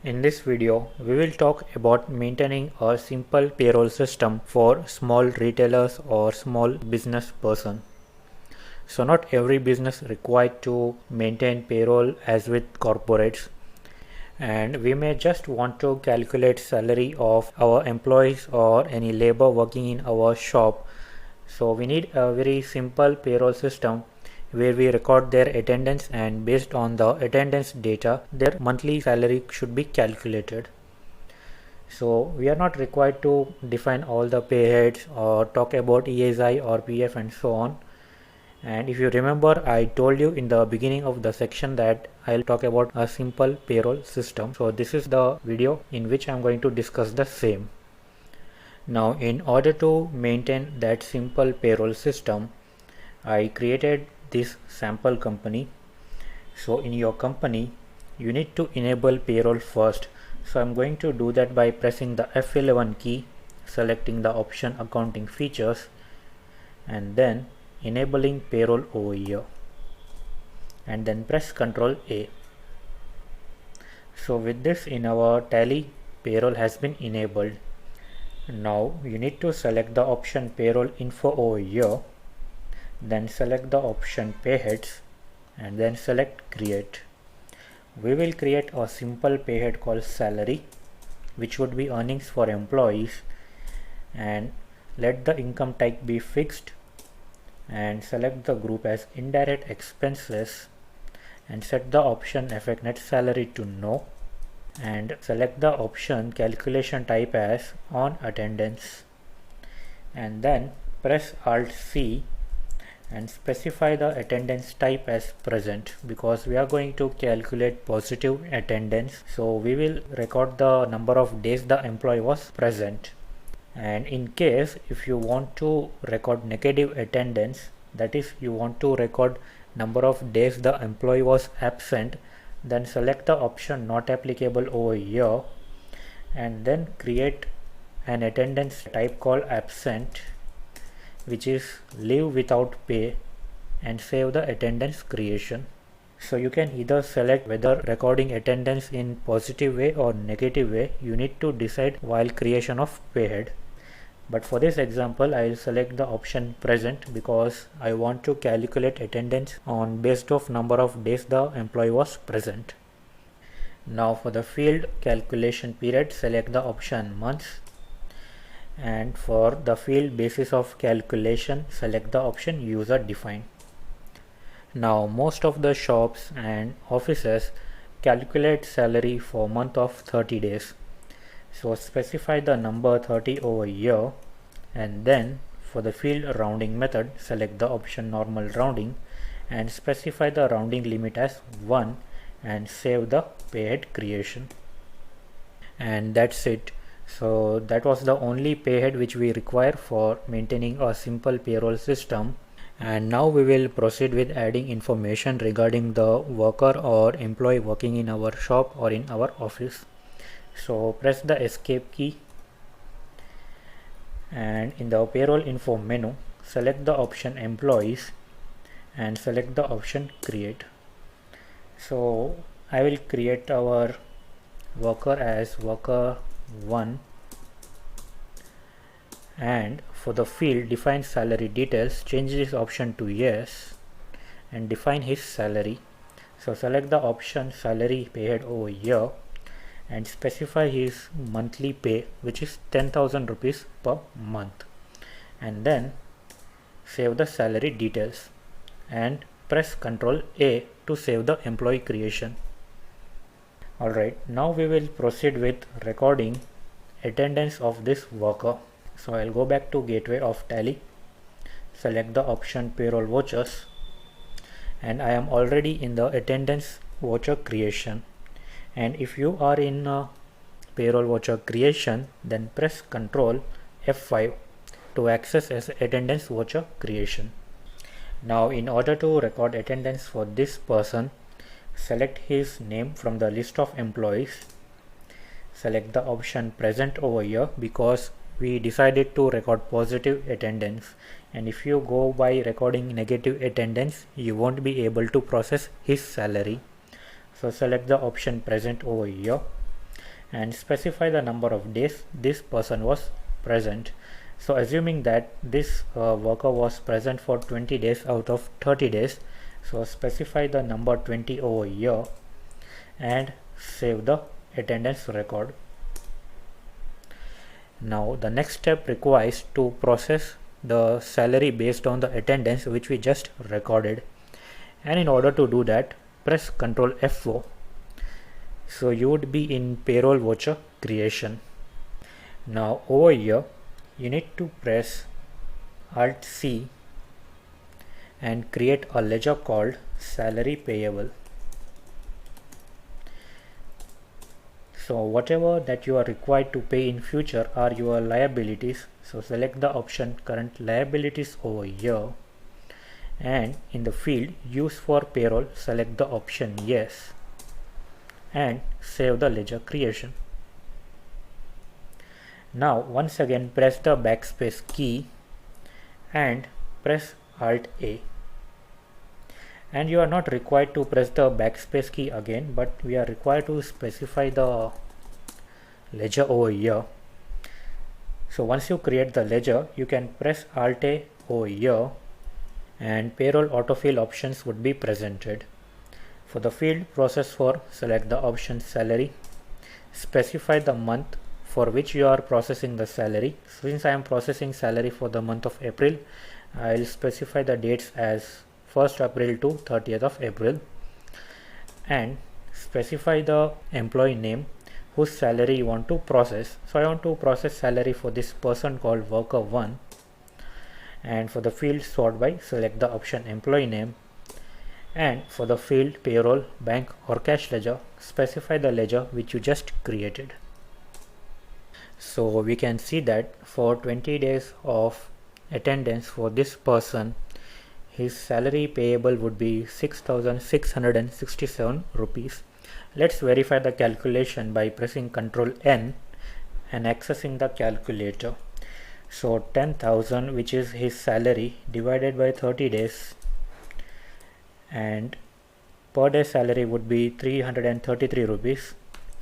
In this video, we will talk about maintaining a simple payroll system for small retailers or small business person. So not every business required to maintain payroll as with corporates, and we may just want to calculate salary of our employees or any labor working in our shop. So we need a very simple payroll system where we record their attendance, and based on the attendance data their monthly salary should be calculated. So we are not required to define all the pay heads or talk about ESI or PF and so on. And if you remember, I told you in the beginning of the section that I'll talk about a simple payroll system. So this is the video in which I'm going to discuss the same. Now in order to maintain that simple payroll system, I created this sample company. So in your company you need to enable payroll first. So I'm going to do that by pressing the F11 key, selecting the option accounting features, and then enabling payroll over here, and then press Ctrl A. So with this, in our Tally, payroll has been enabled. Now you need to select the option payroll info over here, then select the option pay heads, and then select create. We will create a simple pay head called salary, which would be earnings for employees, and let the income type be fixed, and select the group as indirect expenses, and set the option effect net salary to no, and select the option calculation type as on attendance, and then press Alt C and specify the attendance type as present, because we are going to calculate positive attendance, so we will record the number of days the employee was present. And in case if you want to record negative attendance, that is you want to record number of days the employee was absent, then select the option not applicable over here, and then create an attendance type called absent, which is leave without pay, and save the attendance creation. So you can either select whether recording attendance in positive way or negative way. You need to decide while creation of pay head. But for this example, I will select the option present because I want to calculate attendance on based of number of days the employee was present. Now for the field calculation period, select the option months, and for the field basis of calculation, select the option user defined. Now most of the shops and offices calculate salary for month of 30 days. So specify the number 30 over here, and then for the field rounding method, select the option normal rounding and specify the rounding limit as 1, and save the pay head creation. And that's it. So that was the only pay head which we require for maintaining a simple payroll system. And now we will proceed with adding information regarding the worker or employee working in our shop or in our office. So press the escape key, and in the payroll info menu, select the option employees and select the option create. So I will create our worker as worker 1, and for the field define salary details, change this option to yes and define his salary. So select the option salary pay head over here and specify his monthly pay, which is 10,000 rupees per month, and then save the salary details and press Ctrl A to save the employee creation. Alright, now we will proceed with recording attendance of this worker. So I'll go back to gateway of Tally, select the option payroll vouchers, and I am already in the attendance voucher creation. And if you are in payroll voucher creation, then press Ctrl F5 to access as attendance voucher creation. Now in order to record attendance for this person, select his name from the list of employees, select the option present over here because we decided to record positive attendance, and if you go by recording negative attendance, you won't be able to process his salary. So select the option present over here, and specify the number of days this person was present. So assuming that this worker was present for 20 days out of 30 days, so specify the number 20 over here and save the attendance record. Now the next step requires to process the salary based on the attendance which we just recorded, and in order to do that, press Ctrl F4. So you would be in payroll voucher creation. Now over here you need to press Alt C and create a ledger called salary payable. So whatever that you are required to pay in future are your liabilities. So select the option current liabilities over here, and in the field use for payroll select the option yes and save the ledger creation. Now once again press the backspace key and press Alt A, and you are not required to press the backspace key again, but we are required to specify the ledger over here. So once you create the ledger, you can press Alt A over here and payroll autofill options would be presented. For the field process for, select the option salary, specify the month for which you are processing the salary. Since I am processing salary for the month of April, I will specify the dates as 1st April to 30th of April, and specify the employee name whose salary you want to process. So I want to process salary for this person called worker 1, and for the field sort by, select the option employee name, and for the field payroll, bank or cash ledger, specify the ledger which you just created. So we can see that for 20 days of attendance for this person, his salary payable would be 6,667 rupees. Let's verify the calculation by pressing Ctrl N and accessing the calculator. So 10,000, which is his salary, divided by 30 days, and per day salary would be 333 rupees,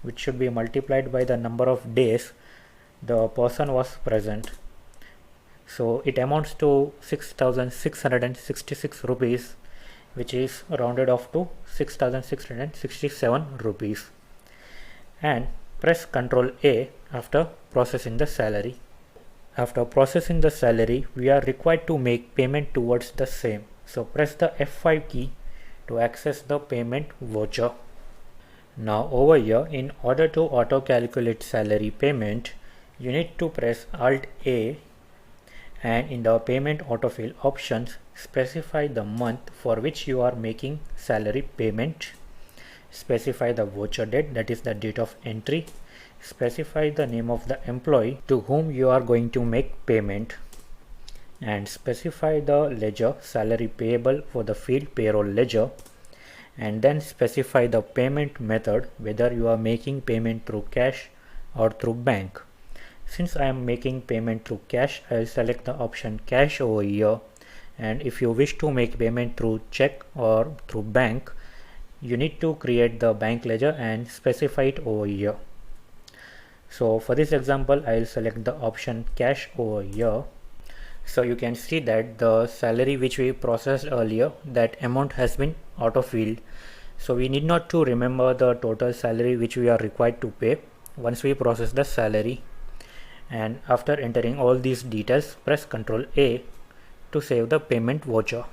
which should be multiplied by the number of days the person was present. So it amounts to 6,666 rupees, which is rounded off to 6,667 rupees, and press Ctrl A after processing the salary. After processing the salary, we are required to make payment towards the same. So press the F5 key to access the payment voucher. Now over here, in order to auto calculate salary payment, you need to press Alt A, and in the payment autofill options, specify the month for which you are making salary payment, specify the voucher date, that is the date of entry, specify the name of the employee to whom you are going to make payment, and specify the ledger salary payable for the field payroll ledger, and then specify the payment method, whether you are making payment through cash or through bank. Since I am making payment through cash, I will select the option cash over here, and if you wish to make payment through check or through bank, you need to create the bank ledger and specify it over here. So for this example, I will select the option cash over here. So you can see that the salary which we processed earlier, that amount has been auto-filled. So we need not to remember the total salary which we are required to pay once we process the salary. And after entering all these details, press Ctrl A to save the payment voucher.